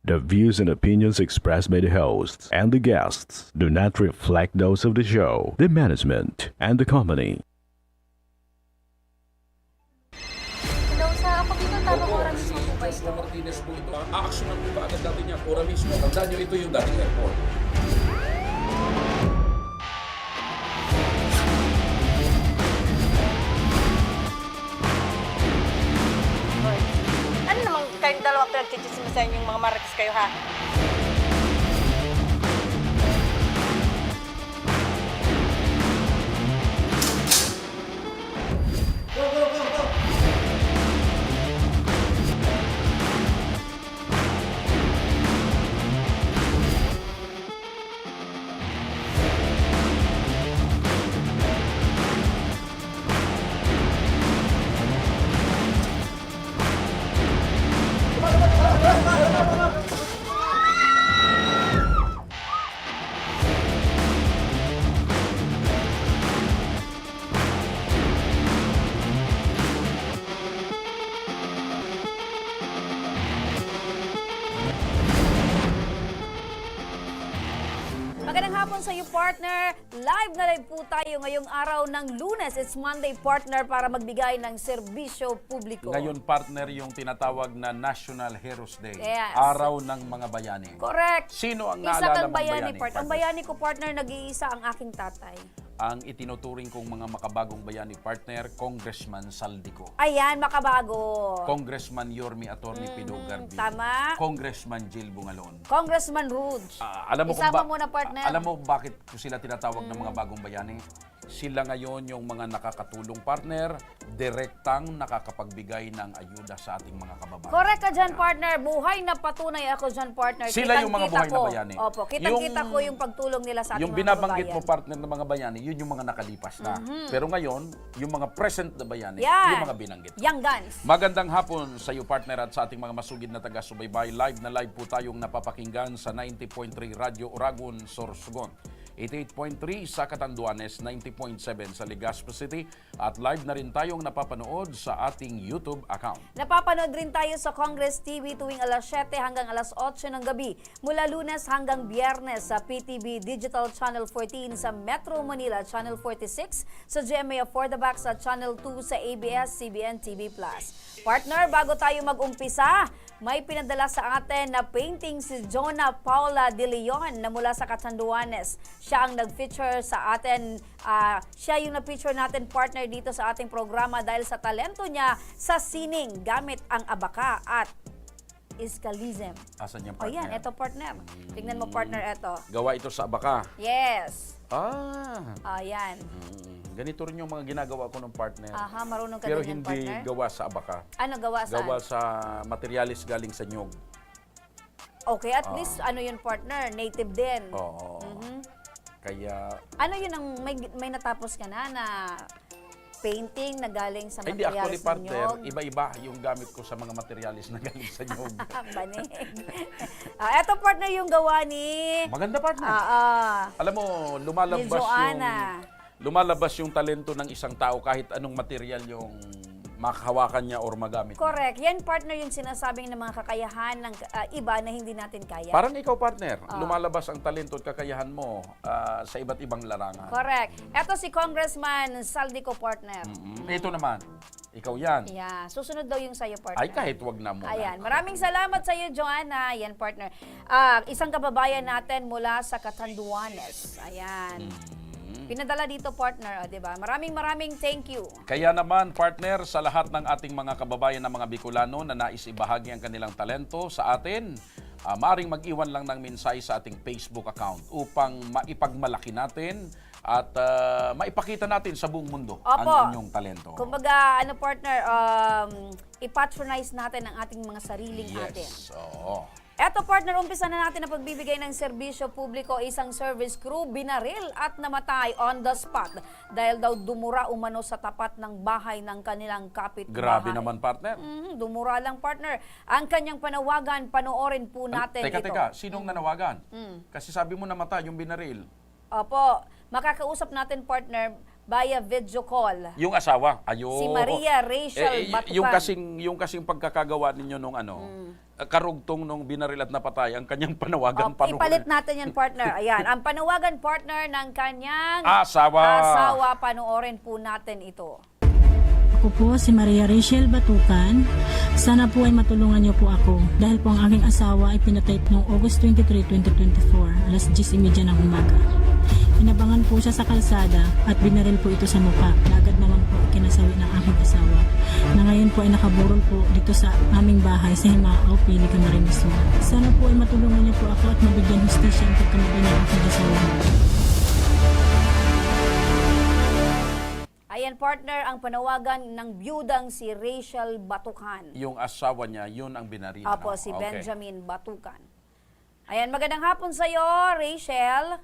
The views and opinions expressed by the hosts and the guests do not reflect those of the show, the management, and the company. Hello, sa ako dito tamang oras mismo po ba ito? Joshua Martinez po ito. Aaksyonan po ba agad natin yan? Ora mismo. Tandaan nyo, ito yung dating airport. Ano naman kayong dalawa pinagchichismisan yung mga marites kayo ha? Magandang hapon sa iyo, partner. Live na live po tayo ngayong araw ng Lunes. It's Monday, partner, para magbigay ng serbisyo publiko. Ngayon, partner, yung tinatawag na National Heroes Day. Yes. Araw ng mga bayani. Correct. Sino ang Isa naalala kang mong bayani, bayani, partner. Ang bayani ko, partner, nag-iisa ang aking tatay. Ang itinuturing kong mga makabagong bayani, partner, Congressman Saldico. Ayan, makabago. Congressman Yormi Atty. Pido Garbi. Tama. Congressman Jill Bungalon. Congressman Ruge. Alam mo Isama muna, partner. Alam mo bakit ko sila tinatawag ng mga bagong bayani? Sila ngayon yung mga nakakatulong, partner, direktang nakakapagbigay ng ayuda sa ating mga kababayan. Correct ka dyan, partner. Buhay na patunay ako dyan, partner. Sila yung mga buhay Kitang-kita na ko. bayani. Opo, kitang-kita ko yung pagtulong nila sa ating Yung mga binabanggit mo, kababayan. partner, ng mga bayani, yun yung mga nakalipas na. Pero ngayon, yung mga present na bayani, Yan. yung mga binanggit. Young Guns. Magandang hapon sa iyo, partner, at sa ating mga masugid na taga-subaybay. Live na live po tayong napapakinggan sa 90.3 Radyo Oragon, Sorsogon. 88.3 sa Catanduanes, 90.7 sa Legazpi City, at live na rin tayong napapanood sa ating YouTube account. Napapanood rin tayo sa Congress TV tuwing alas 7 hanggang alas 8 ng gabi. Mula Lunes hanggang Biyernes sa PTV Digital Channel 14 sa Metro Manila, Channel 46, sa GMA For the Back sa Channel 2 sa ABS-CBN TV+. Partner, bago tayo mag-umpisa, may pinadala sa atin na painting si Jonah Paula De Leon na mula sa Catanduanes. Siya ang nag-feature sa atin, siya yung na-feature natin, partner, dito sa ating programa dahil sa talento niya sa sining gamit ang abaka at iskalism. Asan yung O partner? yan, eto partner. Tignan mo, partner, eto. Gawa ito sa abaka. Yes. Ayan. Ayan. Ganito rin yung mga ginagawa ko ng partner. Aha, marunong ka Pero din yan, hindi partner. gawa sa abaka. Ano gawa saan? Gawa sa materialis galing sa nyog. Okay, at least ano yun, partner, native din. Oo. Kaya, Ano yun ang may natapos ka na painting na galing sa hindi, actually, materials ng partner, nyog? iba-iba yung gamit ko sa mga materialis na galing sa nyog. Banig. Eto, partner, yung gawa ni... Maganda, partner. Alam mo, Ni Joanna. lumalabas yung talento ng isang tao kahit anong material yung makahawakan niya or magamit niya. Correct. Yan, partner, yung sinasabing ng mga kakayahan ng iba na hindi natin kaya. Parang ikaw, partner, lumalabas ang talento at kakayahan mo sa iba't ibang larangan. Correct. Eto si Congressman Saldico, partner. Ito naman, ikaw yan. Yeah. Susunod daw yung sa'yo, partner. Ay, kahit wag na muna. Ayan. Maraming salamat sa iyo, Joanna. Yan, partner. Isang kababayan natin mula sa Catanduanes. Ayan. Pinadala dito, partner, 'di ba? Maraming thank you. Kaya naman, partner, sa lahat ng ating mga kababayan na mga Bicolano na nais ibahagi ang kanilang talento sa atin, maaring mag-iwan lang ng mensahe sa ating Facebook account upang maipagmalaki natin at maipakita natin sa buong mundo Opo. ang inyong talento. Kumbaga, partner, i-patronize natin ang ating mga sariling atin. Yes, oo. Eto, partner, umpisa na natin ang pagbibigay ng serbisyo publiko. Isang service crew binaril at namatay on the spot dahil daw dumura umano sa tapat ng bahay ng kanilang kapitbahay. Grabe naman, partner. Dumura lang, partner. Ang kanyang panawagan, panoorin po natin ito. Teka, sinong nanawagan? Kasi sabi mo namatay yung binaril. Opo, makakausap natin, partner, via video call. Yung asawa, ayo. Si Maria Rachel Batucan. Yung kasing pagkakagawa ninyo nung karugtong nung binaril at napatay, ang kanyang panawagan Ipalit natin yan, partner. Ayan, ang panawagan, partner, ng kanyang asawa. Panoorin po natin ito. Ako po si Maria Rachel Batucan. Sana po ay matulungan niyo po ako dahil po ang aking asawa ay pinatay noong August 23, 2024, alas 10:30 ng umaga. Inabangan po siya sa kalsada at binaril po ito sa mukha. Agad naman po kinasawi ng aking asawa na ngayon po ay nakaburol po dito sa aming bahay sa Himao, Pili, Camarines Sur. Sana po ay matulungan niyo po ako at mabigyan hustisya ang pagkamatay ng aking asawa. Ayan, partner, ang panawagan ng biyudang si Rachel Batucan. Yung asawa niya, yun ang binaril. Apo, no? si Okay. Benjamin Batucan. Ayan, magandang hapon sa'yo, Rachel.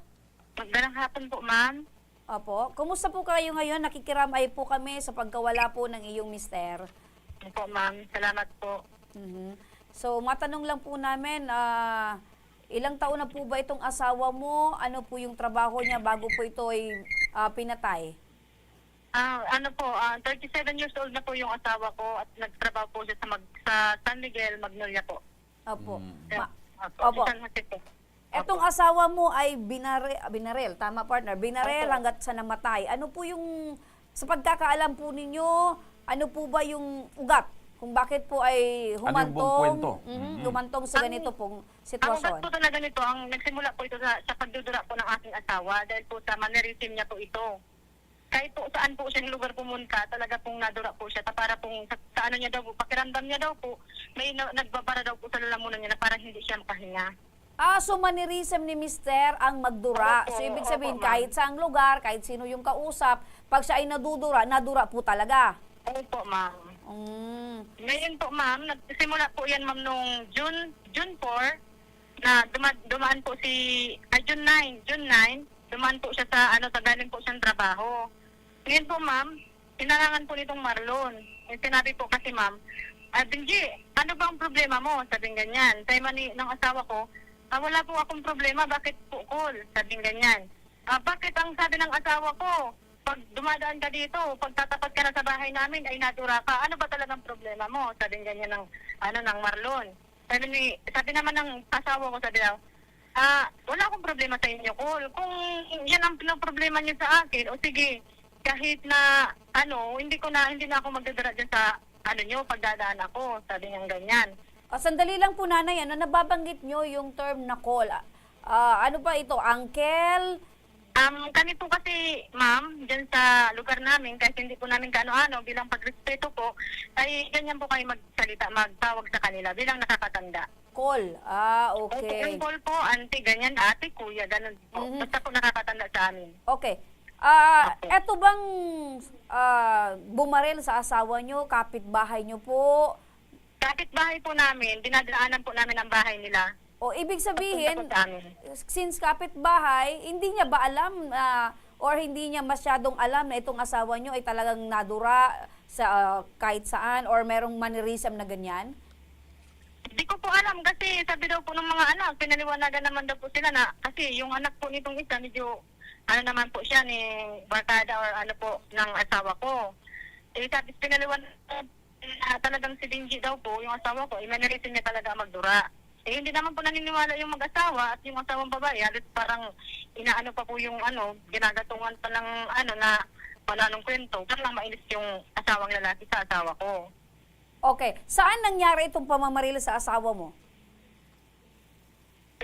Magandang hapon po, ma'am. Opo, kumusta po kayo ngayon? Nakikiramay po kami sa pagkawala po ng iyong mister. Opo, ma'am. Salamat po. Mhm. So, matanong lang po namin, ilang taon na po ba itong asawa mo? Ano po yung trabaho niya bago po ito ay pinatay? 37 years old na po yung asawa ko at nagtrabaho po siya sa San Miguel, Magnolia po. Opo. Opo. San Jose po. Etong asawa mo ay binarel, tama, partner, binarel Opo. hanggat sa namatay. Ano po yung, sa pagkakaalam po ninyo, ano po ba yung ugat? Kung bakit po ay Ano yung buong kwento? humantong sa ganito pong Ang sitwasyon? ugat po talaga nito, ang nagsimula po ito sa pagdudura po ng aking asawa dahil po sa mannerism niya po ito. Kahit po saan po siyang lugar pumunta, talaga pong nadura po siya. Para pong sa ano niya daw po, pakiramdam niya daw po, may nagbabara daw po sa lalamunan niya na parang hindi siya makahinga. So mannerism ni mister ang magdura. Opo, So ibig opo, sabihin, ma'am. kahit saang lugar, kahit sino yung kausap, pag siya ay nadura po talaga. Opo, ma'am. Ngayon po, ma'am, nagsimula po yan, ma'am, nung June 4 na dumaan po June 9, dumaan po siya sa galing po siyang trabaho. Ngayon po, ma'am, inarangan po nitong Marlon. Sinabi po kasi, ma'am, Benji, ano bang problema mo? Sabing ganyan. Sabi man ng asawa ko, wala po akong problema, bakit po call? Sabing ganyan. Bakit ang sabi ng asawa ko, pag dumadaan ka dito, pag tatapat ka na sa bahay namin, ay nadura ka, ano ba talagang problema mo? Sabing ganyan ng Marlon. Sabi naman ng asawa ko, sabi daw, wala akong problema sa inyo, call. Kung yan ang problema niyo sa akin, o sige, kahit na hindi na ako magdadala dyan sa niyo, pagdadaan ako, sabi niyang ganyan. Sandali lang po, nanay, nababanggit nyo yung term na call. Ano ba ito? Uncle? Kami po kasi, ma'am, dyan sa lugar namin, kahit hindi po namin kaano-ano, bilang pagrespeto po, ay ganyan po kayo magtawag sa kanila bilang nakakatanda. Call. Okay. Yung call po, auntie, ganyan, ate, kuya, ganun po. Basta po nakakatanda sa amin. Okay. Eto bang bumaril sa asawa nyo, kapitbahay nyo po? Kapit-bahay po namin, dinadaanan po namin ang bahay nila. O ibig sabihin, Papunta po sa amin. since kapitbahay, hindi niya ba alam or hindi niya masyadong alam na itong asawa nyo ay talagang nadura sa kahit saan or merong mannerism na ganyan? Hindi ko po alam kasi sabi daw po ng mga anak, pinaliwanagan naman daw po sila na kasi yung anak po nitong isa medyo naman po siya ni barkada or po ng asawa ko. Sabi pinaliwanagan talagang si Benji daw po, yung asawa ko, mannerism niya talaga magdura. Hindi naman po naniniwala yung mag-asawa at yung asawang babae, halos parang inaano pa po yung ginagatungan pa ng na pananong kwento. Parang mainis yung asawang lalaki sa asawa ko. Okay. Saan nangyari itong pamamaril sa asawa mo?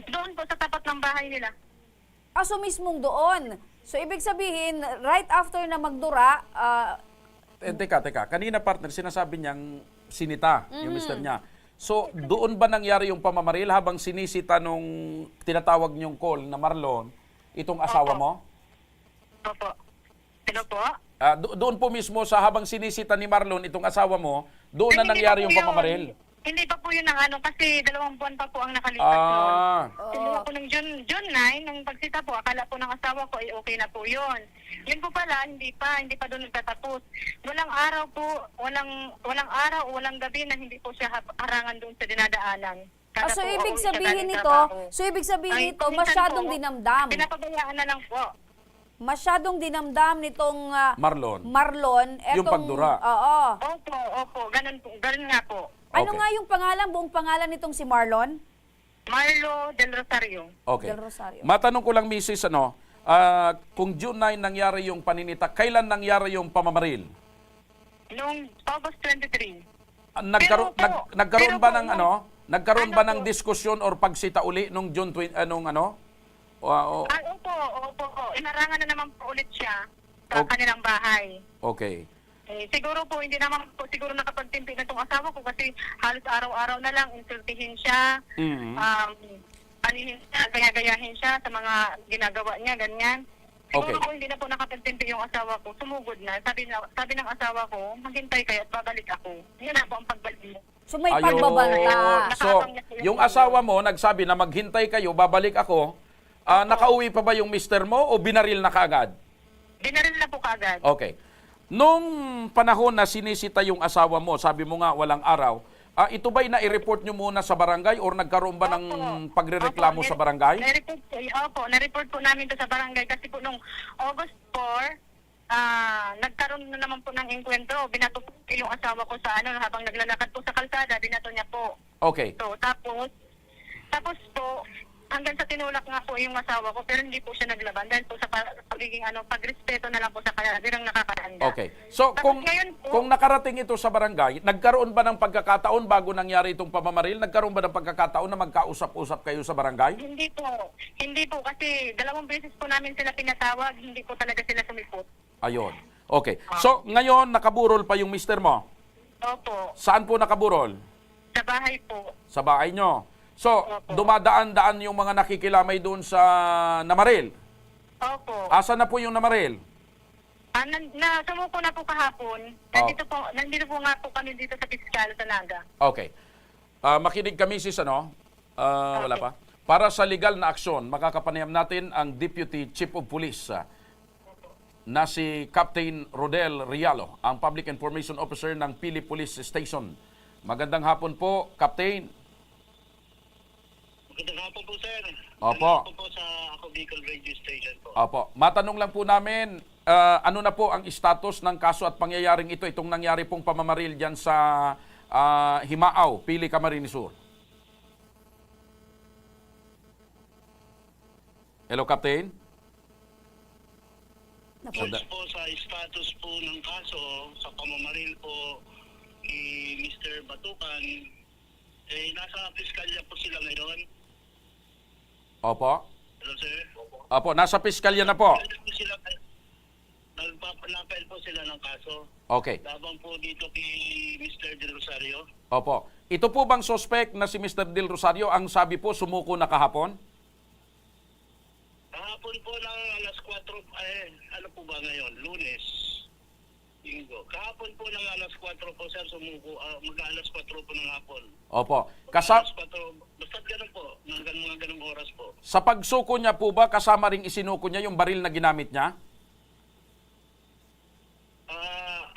Doon po sa tapat ng bahay nila. So mismong doon. So ibig sabihin, right after na magdura, Teka. Kanina, partner, sinasabi niyang sinita yung mister niya. So, doon ba nangyari yung pamamaril habang sinisita nung tinatawag niyong call na Marlon, itong asawa mo? Opo. Sino po? Doon po mismo sa habang sinisita ni Marlon, itong asawa mo, doon na nangyari yung pamamaril? Hindi pa po yun kasi 2 buwan pa po ang nakalipas noon. Simula po ng June 9, nung pagsita po, akala po ng asawa ko ay okay na po yun. Yun po pala, hindi pa doon nagtatapos. Walang araw po, walang araw o walang gabi na hindi po siya harangan doon sa dinadaanan. so po ibig uuwi siya sabihin galing nito, trabaho. Ay, kung minsan masyadong po, dinamdam. Pinapabayaan na lang po. masyadong dinamdam nitong Marlon. Yung etong, pagdura. Oo. Opo, ganun nga po. Ano Okay. nga yung buong pangalan nitong si Marlon? Marlo Del Rosario. Okay. Del Rosario. Matanong ko lang, Mrs. Kung June 9 nangyari yung paninita, kailan nangyari yung pamamaril? Noong August 23. Nagkaroon Pero ba po, ng nagkaroon ano ba ng po? diskusyon or pagsita uli nung June 20 Opo. Inarangan na naman po ulit siya sa Okay. kanilang bahay. Okay. Siguro po, hindi naman po siguro nakapagtimpi na itong asawa ko kasi halos araw-araw na lang insultihin siya, Mhm. anihin siya, gaya-gayahin siya sa mga ginagawa niya, ganyan. Siguro Okay. po hindi na po nakapagtimpi yung asawa ko, sumugod na. Sabi ng asawa ko, maghintay kayo at babalik ako. Yun na po ang pagbalik mo. So may Ayun. pagbabanta. So, yung asawa mo nagsabi na maghintay kayo, babalik ako. Nakauwi pa ba yung mister mo o binaril na kaagad? Binaril na po kagad. Okay. Nung panahon na sinisita yung asawa mo, sabi mo nga walang araw, ito ba'y na-report nyo muna sa barangay or nagkaroon ba ng pagrereklamo sa barangay? Na-report po namin to sa barangay kasi po nung August 4, nagkaroon na naman po ng enkwentro. Binato po yung asawa ko sa habang naglalakad po sa kalsada, binato niya po. Okay. So, tapos po, hanggang sa tinulak nga po yung asawa ko, pero hindi po siya naglaban dahil po sa pagiging pagrespeto na lang po sa kanya, bilang nakakahanda. Okay. So, Tapos kung ngayon po- kung nakarating ito sa barangay, nagkaroon ba ng pagkakataon bago nangyari itong pamamaril? Nagkaroon ba ng pagkakataon na magkausap-usap kayo sa barangay? Hindi po kasi 2 beses po namin sila pinatawag, hindi po talaga sila sumipot. Ayun. Okay. So, ngayon, nakaburol pa yung mister mo. Opo, Saan po nakaburol? sa bahay po. Sa bahay nyo. So, dumadaan-daan yung mga nakikilamay doon sa namaril. Opo. Asa na po yung namaril? Sumuko na po kahapon. Nandito po nga po kami dito sa Piskal, sa Naga. Okay. Makinig kami sis, wala pa. Para sa legal na aksyon, makakapanayam natin ang Deputy Chief of Police na si Captain Rodel Rialo, ang Public Information Officer ng Pili Police Station. Magandang hapon po, Captain. Magandang hapon po, sir. Opo. Magandang hapon po sa Ako Bicol Radio Station po. Opo. Matanong lang po namin, ano na po ang status ng kaso at pangyayaring ito, itong nangyari pong pamamaril dyan sa Himaaw, Pili, Camarines Sur. Hello, Captain? Base po sa status po ng kaso, sa pamamaril po ni Mr. Batukan, nasa piskalya po sila ngayon. Opo. Hello, sir? Opo, nasa piskalya na po. Nagpapalapel po sila ng kaso. Okay. Labang po dito kay Mr. Del Rosario. Opo. Ito po bang suspect na si Mr. Del Rosario ang sabi po sumuko na kahapon? Kahapon po ng alas 4, ano po ba ngayon? Lunes. Linggo. Kahapon po ng alas 4 po, sir, sumuko. Mag-alas 4 po ng hapon. Opo. Alas 4, basta't ganun po. Mga ganung oras po. Sa pagsuko niya po ba, kasama ring isinuko niya yung baril na ginamit niya?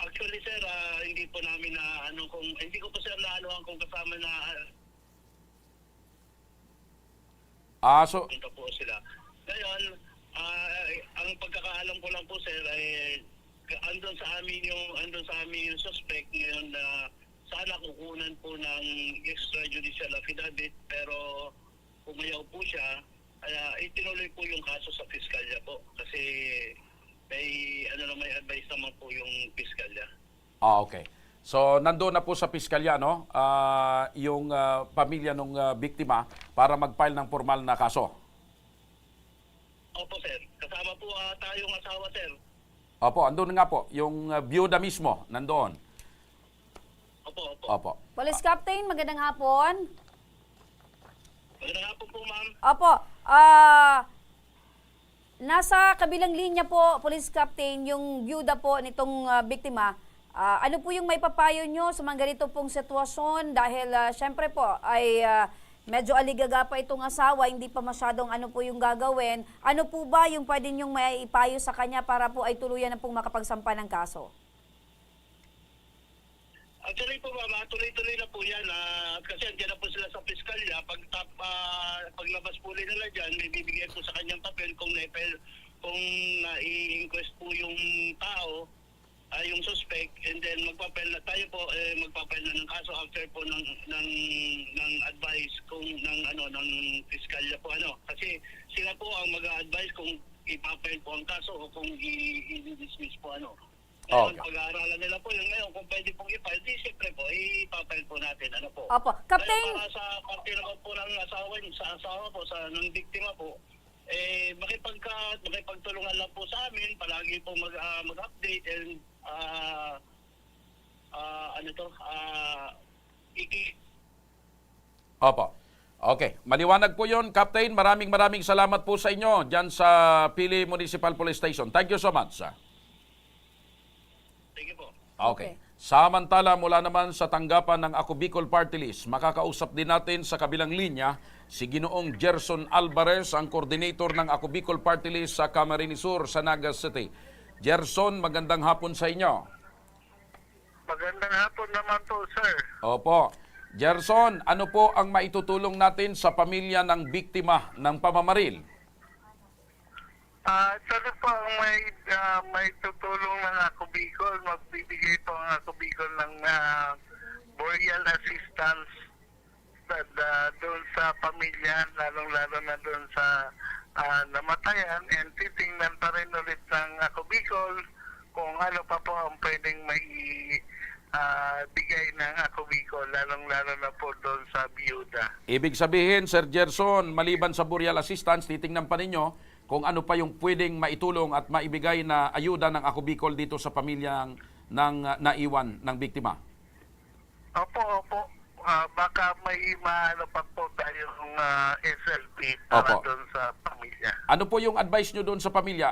Actually, sir, hindi po namin hindi ko po, sir, naanuhan kung kasama na punta po sila. Ngayon, ang pagkakaalam ko lang po, sir, ay andun sa amin yung suspect ngayon na sana kukunan po ng extrajudicial affidavit, pero pumayaw po siya. Itinuloy po yung kaso sa piskalya po kasi may advice naman po yung piskalya. Okay. So, nandoon na po sa piskalya, no? Yung pamilya ng biktima para mag-file ng formal na kaso. Opo, sir. Kasama po tayong asawa, sir. Opo, andun nga po. Yung byuda mismo, nandoon. Opo. Opo. Police Captain, magandang hapon. Magandang hapon po, ma'am. Opo. Nasa kabilang linya po, Police Captain, yung byuda po nitong biktima. Ano po yung may papayo nyo sa mga ganito pong sitwasyon? Dahil syempre po ay medyo aligaga pa itong asawa, hindi pa masyadong ano po yung gagawin. Ano po ba yung pwede nyong may ipayo sa kanya para po ay tuluyan na pong makapagsampa ng kaso? Actually po, ma'am, tuloy-tuloy na po yan. Kasi andyan na po sila sa piskalya. Paglabas po nila dyan, may bibigyan po sa kanyang papel kung kung na-inquest po yung tao, yung suspect, and then magpapel na tayo po, magpapel na ng kaso after po ng advice kung ng piskalya po kasi sila po ang mag-a-advise kung ipapel po ang kaso o kung i-dismiss po Ngayon, Okay. pag-aaralan nila po yun ngayon, kung pwede pong i-file, di siyempre po, ipapel po natin, po. Opo. Captain, Kaya para sa parte naman po ng asawa po, ng biktima po, makipagtulungan lang po sa amin, palagi po mag-update and Opo. Okay, maliwanag po yon, Captain. Maraming salamat po sa inyo dyan sa Pili Municipal Police Station. Thank you so much. Sige po. Okay. Samantala, mula naman sa tanggapan ng Ako Bicol Party List, makakausap din natin sa kabilang linya si Ginoong Gerson Alvarez, ang coordinator ng Ako Bicol Party List sa Camarines Sur sa Naga City. Gerson, magandang hapon sa inyo. Magandang hapon naman po, sir. Opo. Gerson, ano po ang maitutulong natin sa pamilya ng biktima ng pamamaril? Sana po ang may tutulong ng Ako Bicol, magbibigay po ang Ako Bicol ng burial assistance doon sa pamilya, lalong-lalo na doon sa namatayan, and titingnan pa rin ulit ng Ako Bicol kung ano pa po ang pwedeng may bigay ng Ako Bicol, lalong-lalo na po doon sa biyuda. Ibig sabihin, Sir Gerson, maliban sa burial assistance, titingnan pa ninyo kung ano pa yung pwedeng maitulong at maibigay na ayuda ng Ako Bicol dito sa pamilyang naiwan ng biktima. Opo. Baka may maano pa po tayong SLP para Opo. doon sa pamilya. Ano po yung advice nyo doon sa pamilya?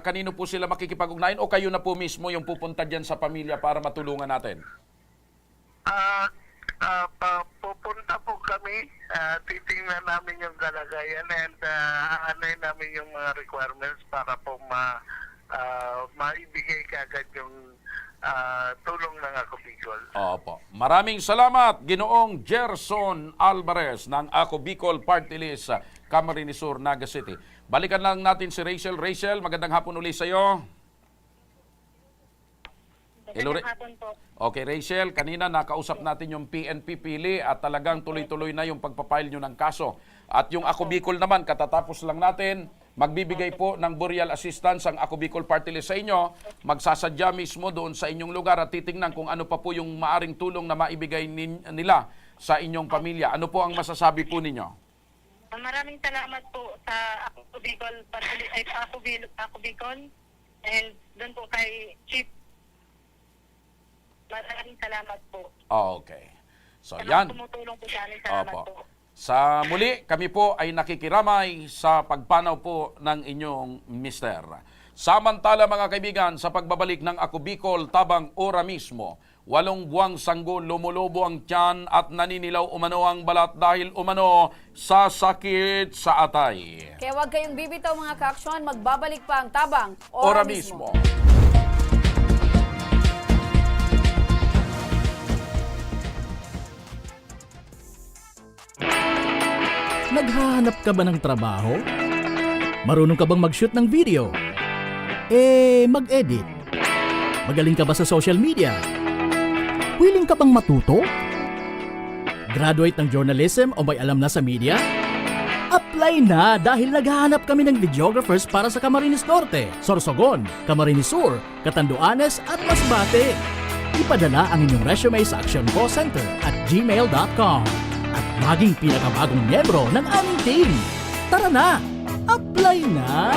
Kanino po sila makikipag-ugnayan o kayo na po mismo yung pupunta dyan sa pamilya para matulungan natin? Pupunta po kami, titingnan namin yung kalagayan and aanay namin yung mga requirements para po maibigay kaagad yung tulong ng Ako Bicol. Opo. Maraming salamat, Ginoong Gerson Alvarez ng Ako Bicol Party List sa Camarines Sur, Naga City. Balikan lang natin si Rachel. Rachel, magandang hapon ulit sa iyo. Hello, Magandang hapon po. Okay, Rachel, kanina nakausap natin yung PNP Pili at talagang tuloy-tuloy na yung pagpapile nyo ng kaso. At yung Ako Bicol naman, katatapos lang natin, magbibigay po ng burial assistance ang Ako Bicol Party List sa inyo, magsasadya mismo doon sa inyong lugar at titingnan kung ano pa po yung maaring tulong na maibigay nila sa inyong pamilya. Ano po ang masasabi po ninyo? Maraming salamat po sa Ako Bicol, Ako Bicol, and doon po kay Chief. Maraming salamat po. Okay. So, Sa yan. mga tumutulong po sa amin, salamat Opo. po. Sa muli, kami po ay nakikiramay sa pagpanaw po ng inyong mister. Samantala mga kaibigan, sa pagbabalik ng Ako Bicol tabang ora mismo, 8 buwang sanggol lumulobo ang tiyan at naninilaw umano ang balat dahil umano sa sakit sa atay. kaya huwag kayong bibitaw mga ka-aksyon, magbabalik pa ang tabang Ora mismo. Naghahanap ka ba ng trabaho? Marunong ka bang mag-shoot ng video? Mag-edit? Magaling ka ba sa social media? Willing ka bang matuto? Graduate ng journalism o may alam na sa media? Apply na dahil naghahanap kami ng videographers para sa Camarines Norte, Sorsogon, Camarines Sur, Catanduanes at Masbate. Ipadala ang inyong resume sa actioncallcenter@gmail.com at maging pinakabagong miyembro ng aming team. Tara na! Apply na!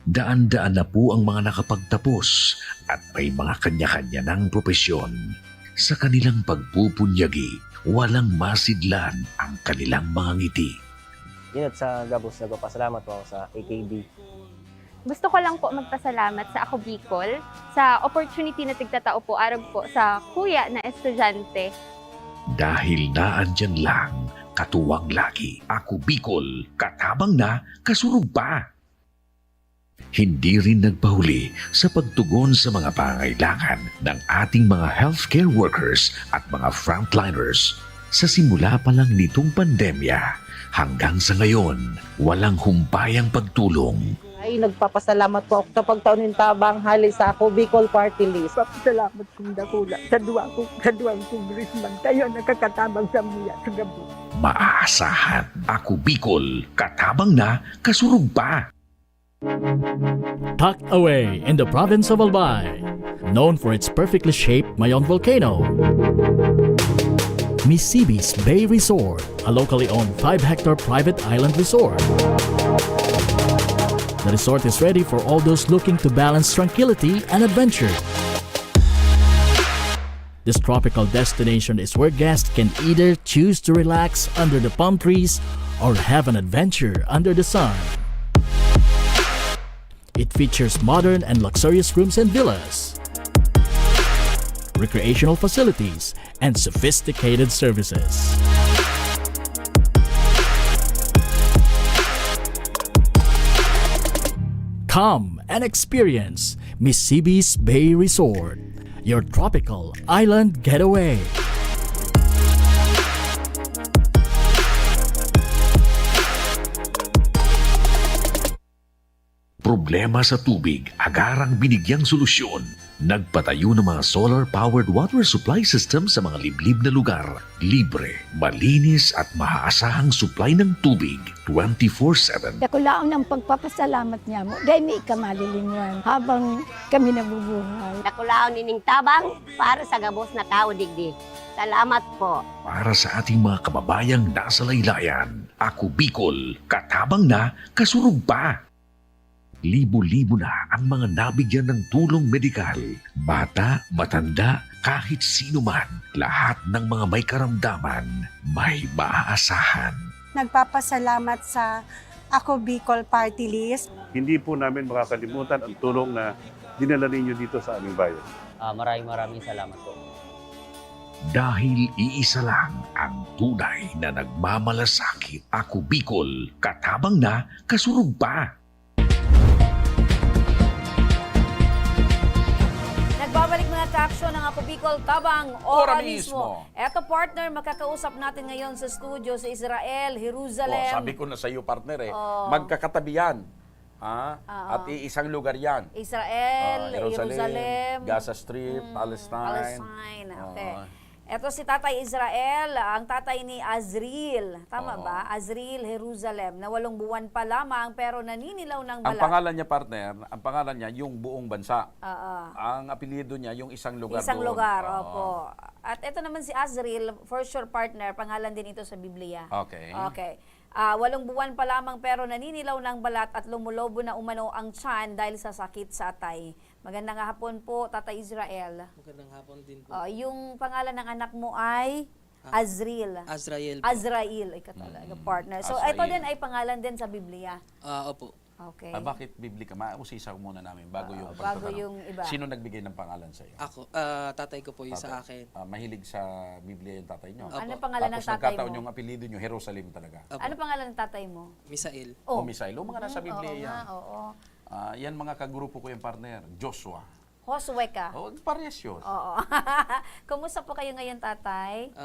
Daan-daan na po ang mga nakapagtapos at may mga kanya-kanya ng propesyon. Sa kanilang pagpupunyagi, walang masidlan ang kanilang mga ngiti. Yun at sa Gabos, nagpapasalamat po ako sa AKB. Gusto ko lang po magpasalamat sa Ako Bicol sa opportunity na tigtatao po araw po sa kuya na estudyante. Dahil naandyan lang, katuwang lagi. Ako Bicol, katabang na, kasurug pa. Hindi rin nagpahuli sa pagtugon sa mga pangailangan ng ating mga healthcare workers at mga frontliners. Sa simula pa lang nitong pandemya, hanggang sa ngayon, walang humpayang pagtulong. Ay, nagpapasalamat po ako sa pagtaunin tabang hali sa ako Bicol Party List. Salamat kong dakula sa duwang congressman. Tayo nakakatabang sa mga sa gabi. Maaasahan, Ako Bicol, katabang na, kasurug pa. Tucked away in the province of Albay, known for its perfectly shaped Mayon volcano, Misibis Bay Resort, a locally owned 5-hectare private island resort. The resort is ready for all those looking to balance tranquility and adventure. This tropical destination is where guests can either choose to relax under the palm trees or have an adventure under the sun. It features modern and luxurious rooms and villas, recreational facilities, and sophisticated services. Come and experience Misibis Bay Resort, your tropical island getaway. Problema sa tubig, agarang binigyang solusyon. Nagpatayo ng mga solar-powered water supply system sa mga liblib na lugar. Libre, malinis at maaasahang supply ng tubig 24/7. Dakulaon ng pagpapasalamat niya mo. Dahil may ikamalilinwan habang kami nabubuhay. Dakulaon nining tabang para sa gabos na tao digdi. Salamat po. Para sa ating mga kababayang nasa laylayan, Ako Bicol, katabang na, kasurug pa. Libo-libo na ang mga nabigyan ng tulong medikal. Bata, matanda, kahit sino man, lahat ng mga may karamdaman, may maaasahan. Nagpapasalamat sa Ako Bicol Party List. Hindi po namin makakalimutan ang tulong na dinala ninyo dito sa aming bayan. Maraming salamat po. Dahil iisa lang ang tunay na nagmamalasakit. Ako Bicol, katabang na, kasurug pa. Nagbabalik mga ka-aksyon ng Ako Bicol Tabang, ora Ora mismo. mismo. Eto partner, makakausap natin ngayon sa studio sa Israel, Jerusalem. Sabi ko na sa iyo, partner, Oh. magkakatabi yan. At iisang lugar yan. Israel, Jerusalem, Gaza Strip, Palestine. Okay. Eto si Tatay Israel, ang tatay ni Azriel. Tama Oo. ba? Azriel, Jerusalem, na 8 buwan pa lamang pero naninilaw ng Ang balat. pangalan niya, partner, ang pangalan niya yung buong bansa. Oo. Ang apelyido niya yung isang lugar Isang doon. lugar, Oo. opo. At ito naman si Azriel, for sure partner, pangalan din ito sa Biblia. Okay. Okay. 8 buwan pa lamang pero naninilaw ng balat at lumulobo na umano ang tiyan dahil sa sakit sa atay. Magandang hapon po, Tatay Israel. Magandang hapon din po. Yung pangalan ng anak mo ay Azriel. Azrael po. Azrael, ikaw talaga, partner. So, Azrael. ito din ay pangalan din sa Biblia. Opo. Okay. Bakit Biblika? Mausisaw muna namin bago yung bago pagtatanong. yung iba. Sino nagbigay ng pangalan sa iyo? Ako, tatay ko po yung sa akin. Mahilig sa Biblia yung tatay nyo. Ano pangalan ng Tapos tatay nagkataon mo? yung apelyido nyo, Jerusalem talaga. Ano pangalan ng tatay mo? Misael. O Misael. O mga nasa Biblia Oo yan. nga, oo. Yan mga kagrupo ko yung partner. Joshua. Josue ka? O, parehas yun. Oo. Kumusta po kayo ngayon, Tatay?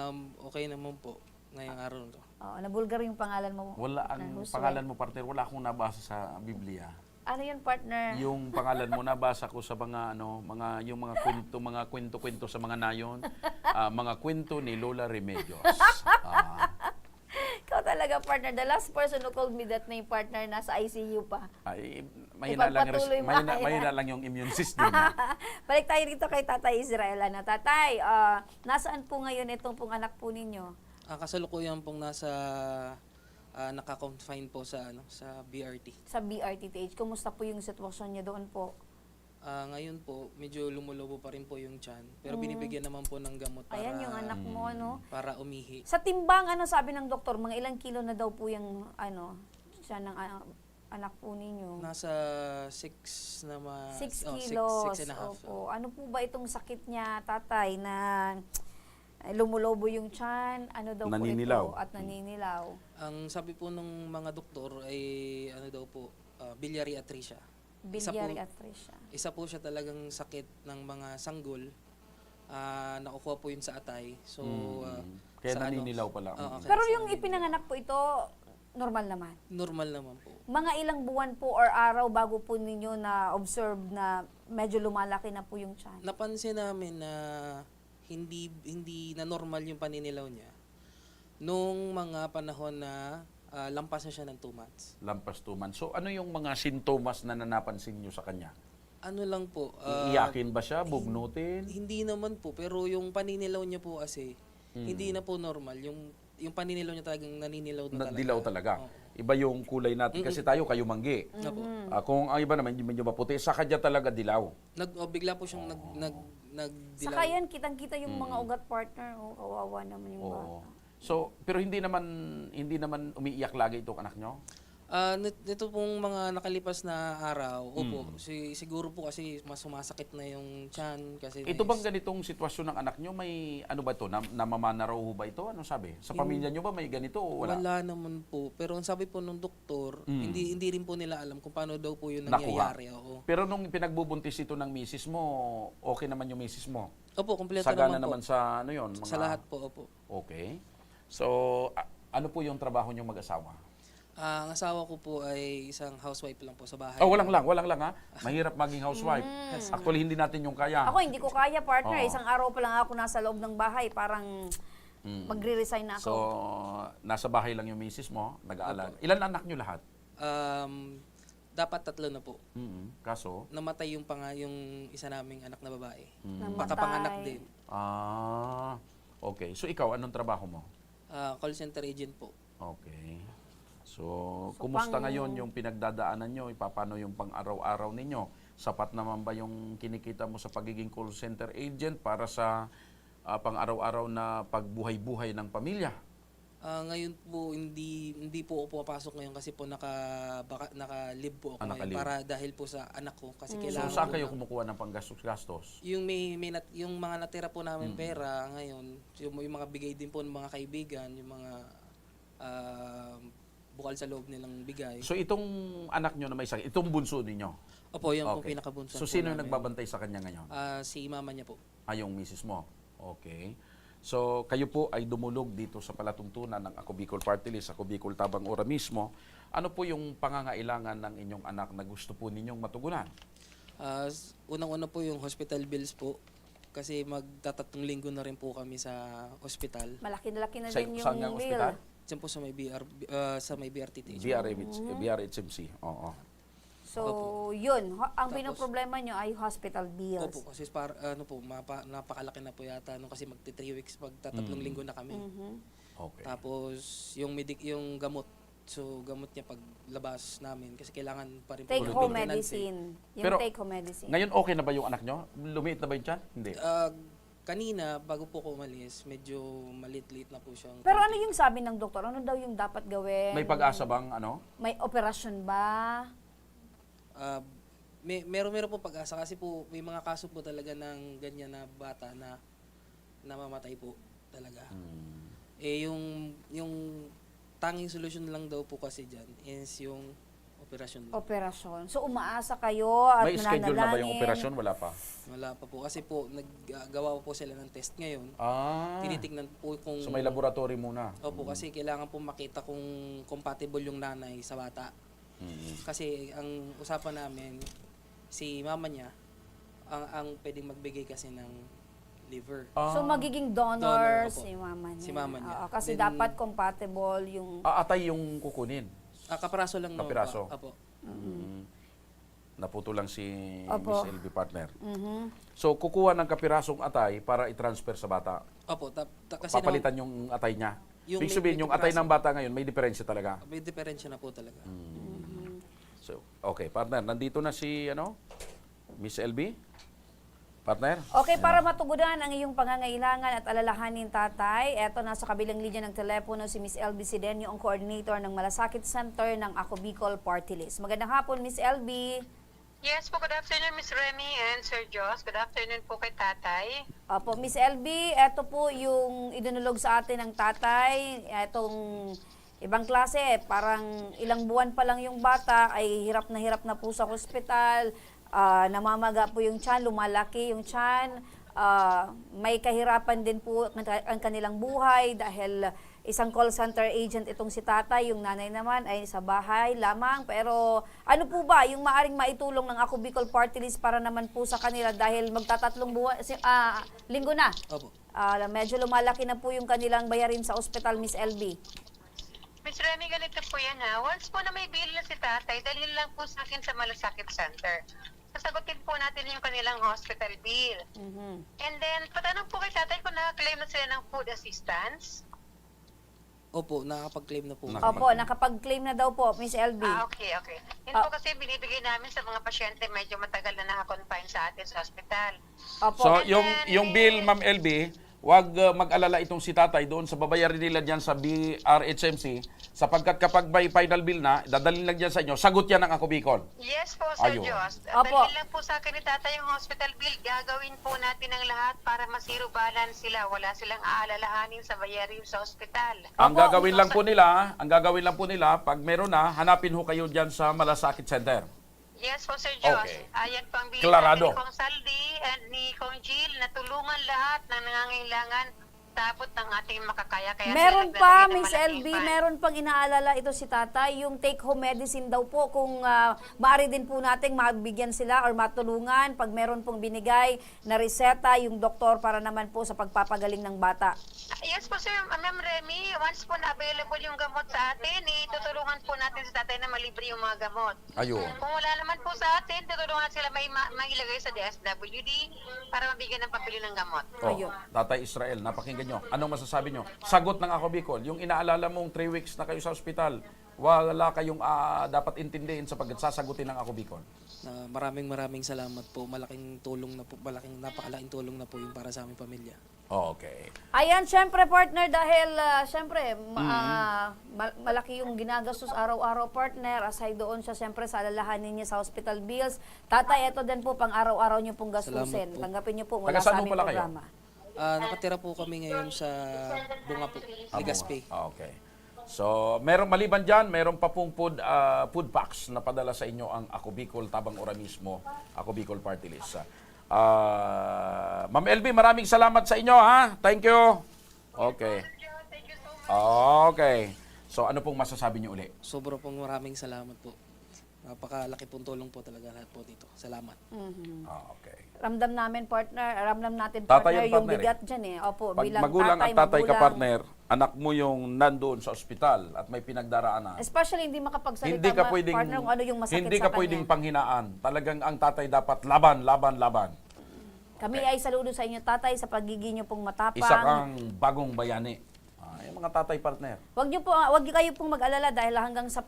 Okay naman po ngayong araw to. Oo, nabulgar yung pangalan mo. Wala ang Josue. pangalan mo, partner. Wala akong nabasa sa Biblia. Ano yun, partner? Yung pangalan mo nabasa ko sa mga yung mga kwento sa mga nayon, mga kwento ni Lola Remedios. Ikaw talaga, partner. The last person who called me that name, partner, nasa ICU pa. Ay, mahina lang yung immune system. Balik tayo dito kay Tatay Israel. Tatay, nasaan po ngayon itong pong anak po ninyo? Kasalukuyan pong nasa naka-confine po sa BRT. Sa BRTTH. Kumusta po yung sitwasyon niya doon po? Ngayon po, medyo lumulobo pa rin po yung tiyan. Pero binibigyan naman po ng gamot para, Ayan yung anak mo, para umihi. Sa timbang, sabi ng doktor, mga ilang kilo na daw po yung, siya ng anak po ninyo? Nasa 6 naman. 6 kilos. 6 and a half. Opo. Ano po ba itong sakit niya, tatay, na lumulobo yung tiyan? Ano daw Naninilaw. po ito? At naninilaw. Ang sabi po ng mga doktor ay biliary atresia. Biliary atresia. Isa po siya talagang sakit ng mga sanggol. Nakukuha po yun sa atay. So, Kaya Sa naninilaw pala. Oo, kaya Pero sa- yung ipinanganak po ito, normal naman. Normal naman po. Mga ilang buwan po or araw bago po ninyo na-observe na medyo lumalaki na po yung tiyan? Napansin namin na hindi na normal yung paninilaw niya nung mga panahon na lampas na siya ng 2 months. Lampas 2 months. So ano yung mga sintomas na napansin nyo sa kanya? Ano lang po, Iiyakin ba siya? Bugnutin? hindi naman po, pero yung paninilaw niya po kasi hindi na po normal. Yung paninilaw niya talagang naninilaw na talaga. Dilaw talaga. Iba yung kulay natin kasi tayo kayo manggi. Opo. Kung ang iba naman medyo maputi, sa kanya talaga dilaw. Bigla po siyang nagdilaw. Saka yan, kitang-kita yung mga ugat partner. Oh, kawawa naman yung bata. Oo. So, pero hindi naman umiiyak lagi itong anak nyo? Nito pong mga nakalipas na araw, opo, siguro po kasi mas sumasakit na yung tiyan. Kasi Ito bang ganitong sitwasyon ng anak nyo? May ano ba ito? Namamana raw ho ba ito? Ano sabi? Sa pamilya nyo ba may ganito o wala? Wala naman po. Pero ang sabi po ng doktor, hindi rin po nila alam kung paano daw po yun Nakuha. nangyayari. Oo. Pero nung pinagbubuntis ito ng misis mo, okay naman yung misis mo? Opo, kompleto Sagana naman naman po. sa ano yun? Sa lahat po, opo. Okay. So, ano po yung trabaho nyo mag-asawa? Ang asawa ko po ay isang housewife lang po sa bahay. Oh, walang lang ha. Mahirap maging housewife. Actually, hindi natin yung kaya. Ako, hindi ko kaya, partner. Oo. Isang araw pa lang ako nasa loob ng bahay. Parang magre-resign na ako. So, nasa bahay lang yung misis mo, nag-aalag. Ilan anak nyo lahat? Dapat 3 na po. Kaso? Namatay yung isa naming anak na babae. Namatay. Pakapanganak din. Okay. So, ikaw, anong trabaho mo? Call center agent po. Okay. So kumusta ngayon yung pinagdadaanan nyo? Paano yung pang-araw-araw ninyo? Sapat naman ba yung kinikita mo sa pagiging call center agent para sa pang-araw-araw na pagbuhay-buhay ng pamilya? Ngayon po, hindi po ako pumapasok ngayon kasi po naka-leave po ako ngayon Naka-leave. para dahil po sa anak ko. Kasi So kailangan saan po kayo ng- kumukuha ng panggastos-gastos? yung yung mga natira po namin pera ngayon, yung mga bigay din po ng mga kaibigan, yung mga bukal sa loob nilang bigay. So itong anak nyo na may sakit, itong bunso ninyo? Opo, yan po Okay. pinakabunso So po sino yung namin. nagbabantay sa kanya ngayon? Si mama niya po. Yung misis mo. Okay. So, kayo po ay dumulog dito sa palatuntunan ng Ako Bicol Party List, Ako Bicol Tabang Ora mismo. Ano po yung pangangailangan ng inyong anak na gusto po ninyong matugunan? Unang-una po yung hospital bills po. Kasi magtatatlong linggo na rin po kami sa hospital. Malaki na Sa- din saan yung nga bill. ospital? Diyan po sa may BRTT. BRHMC. Oo. So, yun. Ang Tapos- pinoproblema nyo ay hospital bills. Opo, kasi napakalaki na po yata kasi magti 3 weeks, magtatatlong linggo na kami. Okay. Tapos yung yung gamot. So gamot niya paglabas namin kasi kailangan pa rin po Take-home maintenance, eh. medicine. Yung Pero, take-home medicine. Ngayon okay na ba yung anak nyo? Lumiit na ba yung tiyan? Hindi. Kanina bago po ko umalis, medyo malit-lit na po siyang. Pero ano yung sabi ng doktor? Ano daw yung dapat gawin? May pag-asa bang ano? May operasyon ba? Meron po pag-asa kasi po may mga kaso po talaga ng ganyan na bata na namamatay po talaga. Yung tanging solusyon lang daw po kasi diyan is yung operasyon. Operasyon. So umaasa kayo at May schedule na ba yung mananalangin. operasyon? Wala pa. Wala pa po kasi po naggagawa po sila ng test ngayon. Tinitingnan po kung So may laboratory muna. Opo, kasi kailangan po makita kung compatible yung nanay sa bata. Kasi ang usapan namin, si mama niya, ang pwedeng magbigay kasi ng liver. So magiging donor, Donor, opo. si mama niya. Si mama niya. Oo, kasi Then- dapat compatible yung... Atay yung kukunin. Kapiraso lang naman Kapiraso. po. Apo. Naputo lang si Opo. Miss LB partner. So kukuha ng kapirasong atay para i-transfer sa bata. Opo, kasi Papalitan yung atay niya. Yung Ibig may- sabihin, may yung atay kapiraso. ng bata ngayon, may diferensya talaga. may diferensya na po talaga. So, okay, partner, nandito na si Miss LB. Partner? Okay, para matugunan ang iyong pangangailangan at alalahanin, tatay, eto nasa kabilang linya ng telepono si Miss LB Sidenio, ang coordinator ng Malasakit Center ng Ako Bicol Party List. Magandang hapon, Miss LB. Yes po, good afternoon Miss Remy and Sir Joss. Good afternoon po kay tatay. Opo, Miss LB, eto po yung idinulog sa atin ng tatay. Etong ibang klase, parang ilang buwan pa lang yung bata, ay hirap na po sa hospital. Namamaga po yung tiyan, lumalaki yung tiyan. may kahirapan din po ang kanilang buhay dahil isang call center agent itong si tatay, yung nanay naman ay sa bahay lamang. Pero ano po ba yung maaring maitulong ng Ako Bicol Party List para naman po sa kanila dahil magtatatlong linggo na? Opo. Medyo lumalaki na po yung kanilang bayarin sa ospital, Miss LB. Miss Remy, ganito po yan ha. Once po na may bill na si tatay, dalhin lang po sa akin sa Malasakit Center. Sasagutin po natin yung kanilang hospital bill. And then, patanong po kay tatay kung nakaklaim na sila ng food assistance. Opo, nakakapag-claim na po. Opo, nakapag-claim na daw po, Miss LB. Okay. Yun po kasi binibigay namin sa mga pasyente medyo matagal na nakakonfine sa atin sa hospital. Opo. So, yung bill, Ma'am LB, wag mag-alala itong si tatay doon sa babayarin nila dyan sa BRHMC sapagkat kapag may final bill na, dadalhin lang dyan sa inyo, sagot yan ng Ako Bicol. Yes po, Sir Ayun. Diyos. Opo. Dalhin lang po sa akin ni tatay yung hospital bill. Gagawin po natin ang lahat para ma-zero balance sila. Wala silang aalalahanin sa bayarin sa hospital. Ang gagawin lang po nila, pag meron na, hanapin ho kayo dyan sa Malasakit Center. Yes po, Sir Diyos. Okay. Ayan po ang bilin Clarado. natin ni Kong Saldi and ni Kong Jill na tulungan lahat ng nangangailangan tapos ng ating makakaya. Kaya Meron sila pa, naglalagay ng Miss malaking LB, fund. meron pang inaalala ito si tatay, yung take-home medicine daw po kung maaari din po nating mabigyan sila or matulungan pag meron pong binigay na reseta yung doktor para naman po sa pagpapagaling ng bata. Yes po, Sir. Ma'am Remy, once po na available yung gamot sa atin, itutulungan po natin sa tatay na malibre yung mga gamot. Ayun. Kung wala naman po sa atin, tutulungan sila mailagay sa DSWD para mabigyan ng pabili ng gamot. Ayun. Tatay Israel, napakinggan nyo. Anong masasabi nyo? Sagot ng Ako Bicol. Yung inaalala mong 3 weeks na kayo sa ospital, wala kayong dapat intindihin sapagkat sasagutin ng Ako Bicol. Maraming salamat po. Malaking tulong na po, napakalaking tulong na po yung para sa aming pamilya. Okay. Ayan, syempre partner, dahil syempre malaki yung ginagastos araw-araw partner, aside doon siya syempre sa alalahanin niya sa hospital bills. Tatay, ito din po pang araw-araw niyo pong gastusin. Salamat po. Tanggapin niyo po mula Taga saan sa aming pala kayo? programa. Nakatira po kami ngayon sa Bunga po, Legazpi. Okay. So, maliban dyan, meron pa pong food packs na padala sa inyo ang Ako Bicol, Tabang Ora mismo, Ako Bicol Party List. Ma'am LB, maraming salamat sa inyo, ha? Thank you. Okay. Okay. So, ano pong masasabi niyo uli? Sobra pong maraming salamat po. Napakalaki pong tulong po talaga lahat po dito. Salamat. Okay. Ramdam natin partner Tatay yung partner, bigat dyan eh. Opo, Pag bilang magulang at tatay ka magulang. partner, anak mo yung nandoon sa ospital at may pinagdaraanan. Especially hindi makapagsalita Hindi ka pwedeng partner kung ano yung masakit hindi sa ka kanya. pwedeng panghinaan. Talagang ang tatay dapat laban. Kami ay saludo sa inyo tatay sa pagiging niyo pong matapang. Isa kang bagong bayani. Yung mga tatay partner. Wag kayo pong mag-alala dahil hanggang sa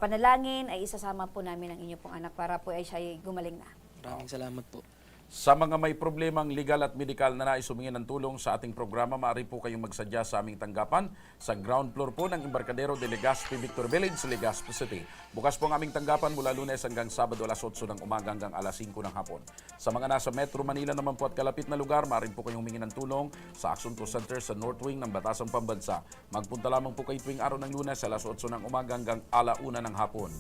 panalangin ay isasama po namin ang inyo pong anak para po ay siya gumaling na. Maraming salamat po. Sa mga may problemang legal at medikal na nais humingi ng tulong sa ating programa, maaari po kayong magsadya sa aming tanggapan sa ground floor po ng Embarcadero de Legazpi Victor Village, Legazpi City. Bukas po ang aming tanggapan mula Lunes hanggang Sabado alas 8 ng umaga hanggang alas 5 ng hapon. Sa mga nasa Metro Manila naman po at kalapit na lugar, maaari po kayong humingi ng tulong sa Action Co Center sa North Wing ng Batasang Pambansa. Magpunta lamang po kayo tuwing araw ng Lunes alas 8 ng umaga hanggang ala 1 ng hapon.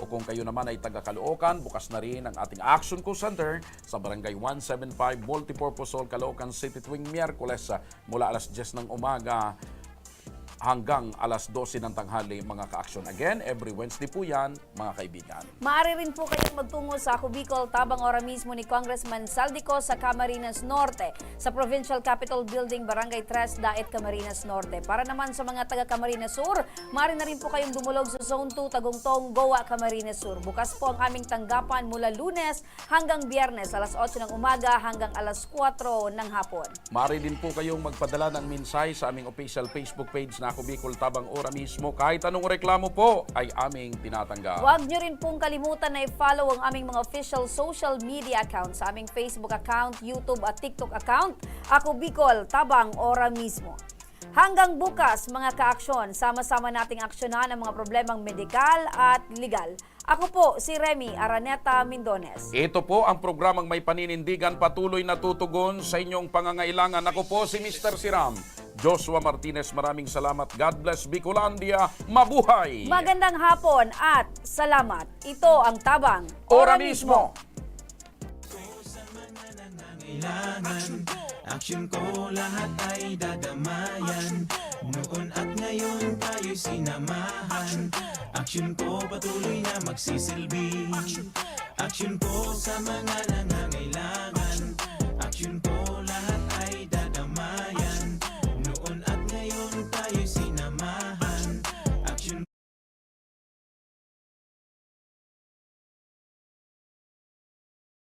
O kung kayo naman ay taga Caloocan, bukas na rin ang ating Action Co Center sa Barangay 175 Multipurpose Hall, Caloocan City tuwing Miyerkules mula alas 10 ng umaga hanggang alas 12 ng tanghali mga ka-action. Again, every Wednesday po yan, mga kaibigan. Maaari rin po kayong magtungo sa Ako Bicol, Tabang Ora mismo ni Congressman Saldico sa Camarines Norte, sa Provincial Capitol Building, Barangay 3, Daet, Camarines Norte. Para naman sa mga taga Camarines Sur, maaari na rin po kayong dumulog sa Zone 2, Tagungtong, Goa, Camarines Sur. Bukas po ang aming tanggapan mula Lunes hanggang Biyernes, alas 8 ng umaga hanggang alas 4 ng hapon. Maaari din po kayong magpadala ng mensahe sa aming official Facebook page na Ako Bicol, Tabang Ora mismo. Kahit anong reklamo po ay aming tinatanggap. Huwag nyo rin pong kalimutan na i-follow ang aming mga official social media accounts sa aming Facebook account, YouTube at TikTok account. Ako Bicol, Tabang Ora mismo. Hanggang bukas, mga ka-aksyon, sama-sama nating aksyonan ang mga problemang medikal at legal. Ako po, si Remy Araneta Mindones. Ito po ang programang may paninindigan, patuloy na tutugon sa inyong pangangailangan. Ako po si Mr. Siram, Joshua Martinez. Maraming salamat. God bless Bicolandia. Mabuhay! Magandang hapon at salamat. Ito ang Tabang Ora mismo! nangangailangan. Aksyon ko lahat ay dadamayan. Noon at ngayon tayo'y sinamahan. Aksyon ko patuloy na magsisilbi. Aksyon ko sa mga nangangailangan. Aksyon ko